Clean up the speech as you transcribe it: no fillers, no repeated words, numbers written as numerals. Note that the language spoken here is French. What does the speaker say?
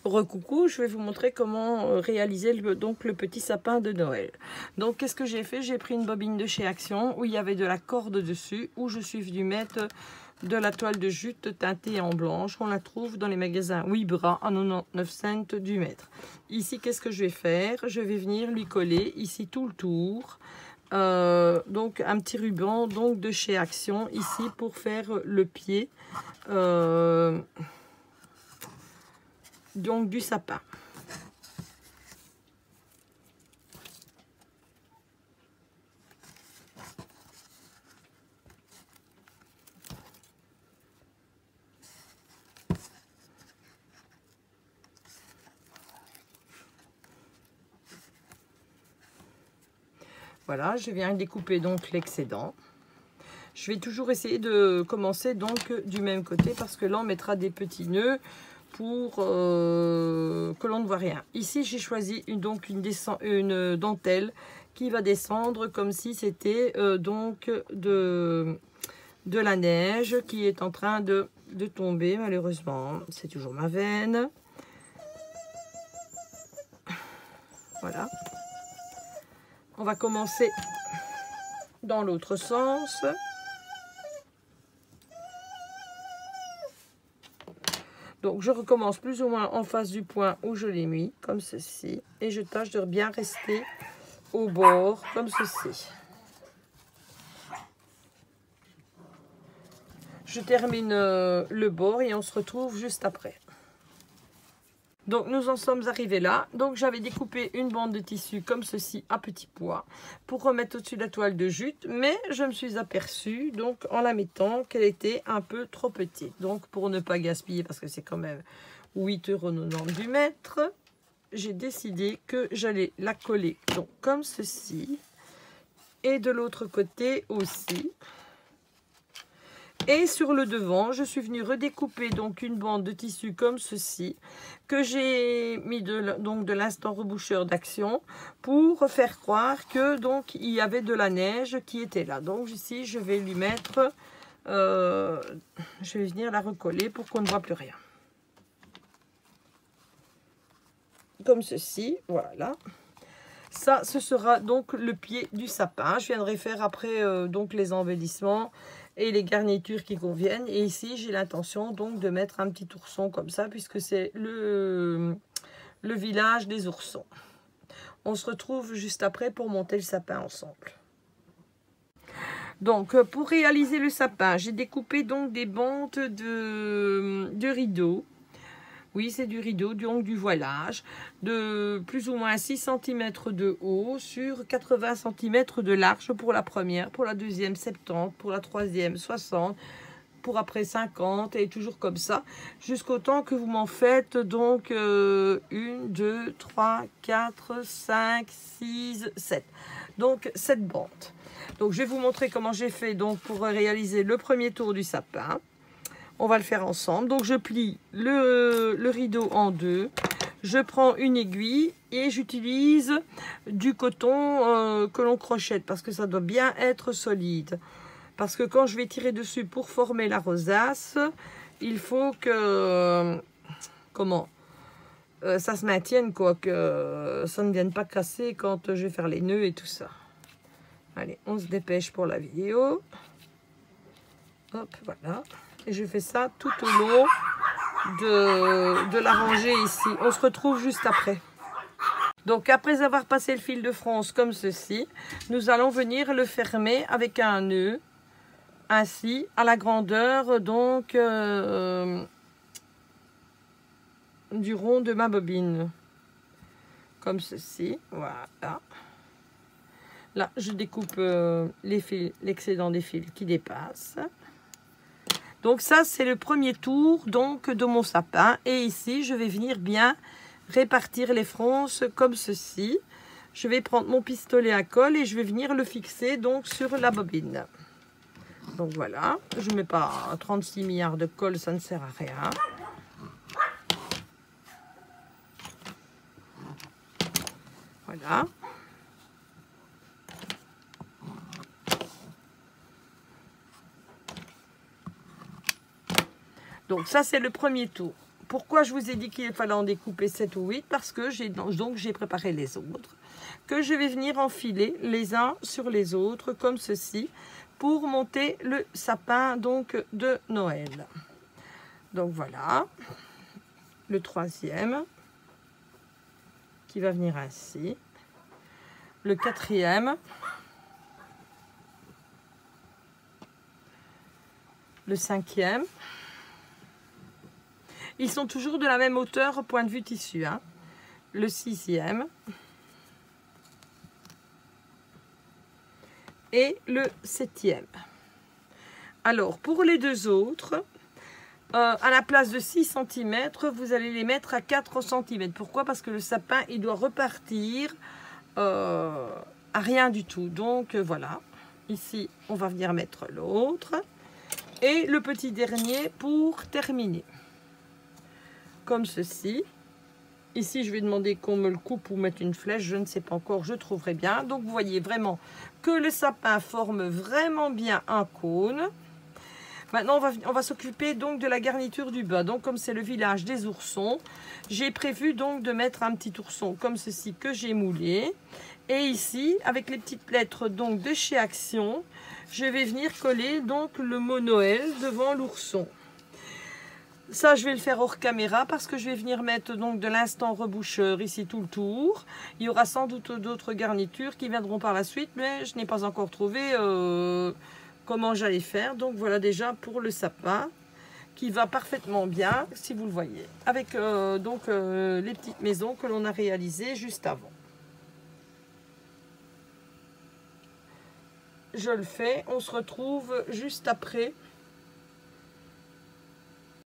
Recoucou, je vais vous montrer comment réaliser donc le petit sapin de Noël. Donc qu'est-ce que j'ai fait? J'ai pris une bobine de chez Action où il y avait de la corde dessus, où je suis venue mettre de la toile de jute teintée en blanche. On la trouve dans les magasins Wibra à 99 cents du mètre. Ici, qu'est-ce que je vais faire? Je vais venir lui coller ici tout le tour. Donc un petit ruban donc de chez Action ici pour faire le pied donc du sapin. Voilà, je viens découper donc l'excédent. Je vais toujours essayer de commencer donc du même côté parce que là on mettra des petits nœuds pour que l'on ne voit rien. Ici j'ai choisi une dentelle qui va descendre comme si c'était donc de la neige qui est en train de tomber malheureusement. C'est toujours ma veine. Voilà. On va commencer dans l'autre sens. Donc je recommence plus ou moins en face du point où je l'ai mis, comme ceci. Et je tâche de bien rester au bord, comme ceci. Je termine le bord et on se retrouve juste après. Donc nous en sommes arrivés là. Donc j'avais découpé une bande de tissu comme ceci à petits pois pour remettre au-dessus de la toile de jute. Mais je me suis aperçue donc en la mettant qu'elle était un peu trop petite. Donc pour ne pas gaspiller parce que c'est quand même 8,90 € du mètre, j'ai décidé que j'allais la coller donc comme ceci. Et de l'autre côté aussi. Et sur le devant, je suis venue redécouper donc une bande de tissu comme ceci, que j'ai mis de l'instant reboucheur d'Action pour faire croire que donc il y avait de la neige qui était là. Donc ici, je vais lui mettre, je vais venir la recoller pour qu'on ne voit plus rien. Comme ceci, voilà. Ça, ce sera donc le pied du sapin. Je viendrai faire après donc les embellissements et les garnitures qui conviennent. Et ici, j'ai l'intention donc de mettre un petit ourson comme ça, puisque c'est le village des oursons. On se retrouve juste après pour monter le sapin ensemble. Donc, pour réaliser le sapin, j'ai découpé donc des bandes de rideaux. Oui, c'est du rideau, donc du voilage, de plus ou moins 6 cm de haut sur 80 cm de large pour la première, pour la deuxième 70, pour la troisième 60, pour après 50 et toujours comme ça, jusqu'au temps que vous m'en faites donc 1, 2, 3, 4, 5, 6, 7. Donc 7 bandes. Donc je vais vous montrer comment j'ai fait donc pour réaliser le premier tour du sapin. On va le faire ensemble. Donc je plie le rideau en deux. Je prends une aiguille et j'utilise du coton que l'on crochette parce que ça doit bien être solide. Parce que quand je vais tirer dessus pour former la rosace, il faut que ça se maintienne, quoi, que ça ne vienne pas casser quand je vais faire les nœuds et tout ça. Allez, on se dépêche pour la vidéo. Hop, voilà. Et je fais ça tout au long de la rangée ici. On se retrouve juste après. Donc après avoir passé le fil de France comme ceci, nous allons venir le fermer avec un nœud. Ainsi, à la grandeur donc du rond de ma bobine. Comme ceci, voilà. Là, je découpe l'excédent des fils qui dépassent. Donc ça, c'est le premier tour donc de mon sapin. Et ici, je vais venir bien répartir les fronces comme ceci. Je vais prendre mon pistolet à colle et je vais venir le fixer donc sur la bobine. Donc voilà, je ne mets pas 36 milliards de colle, ça ne sert à rien. Voilà. Donc ça, c'est le premier tour. pourquoi je vous ai dit qu'il fallait en découper 7 ou 8? Parce que j'ai préparé les autres, que je vais venir enfiler les uns sur les autres, comme ceci, pour monter le sapin donc de Noël. Donc voilà, le troisième, qui va venir ainsi, le quatrième, le cinquième. Ils sont toujours de la même hauteur au point de vue tissu, hein. Le sixième et le septième. Alors pour les deux autres, à la place de 6 cm, vous allez les mettre à 4 cm. Pourquoi? Parce que le sapin, il doit repartir à rien du tout. Donc voilà, ici, on va venir mettre l'autre. Et le petit dernier pour terminer. Comme ceci. Ici, je vais demander qu'on me le coupe ou mette une flèche. Je ne sais pas encore, je trouverai bien. Donc vous voyez vraiment que le sapin forme vraiment bien un cône. Maintenant, on va s'occuper donc de la garniture du bas. Donc, comme c'est le village des oursons, j'ai prévu donc de mettre un petit ourson comme ceci que j'ai moulé. Et ici, avec les petites lettres donc de chez Action, je vais venir coller donc le mot Noël devant l'ourson. Ça, je vais le faire hors caméra parce que je vais venir mettre donc de l'instant reboucheur ici tout le tour. Il y aura sans doute d'autres garnitures qui viendront par la suite, mais je n'ai pas encore trouvé... comment j'allais faire. Donc voilà déjà pour le sapin qui va parfaitement bien, si vous le voyez, avec les petites maisons que l'on a réalisées juste avant. Je le fais, on se retrouve juste après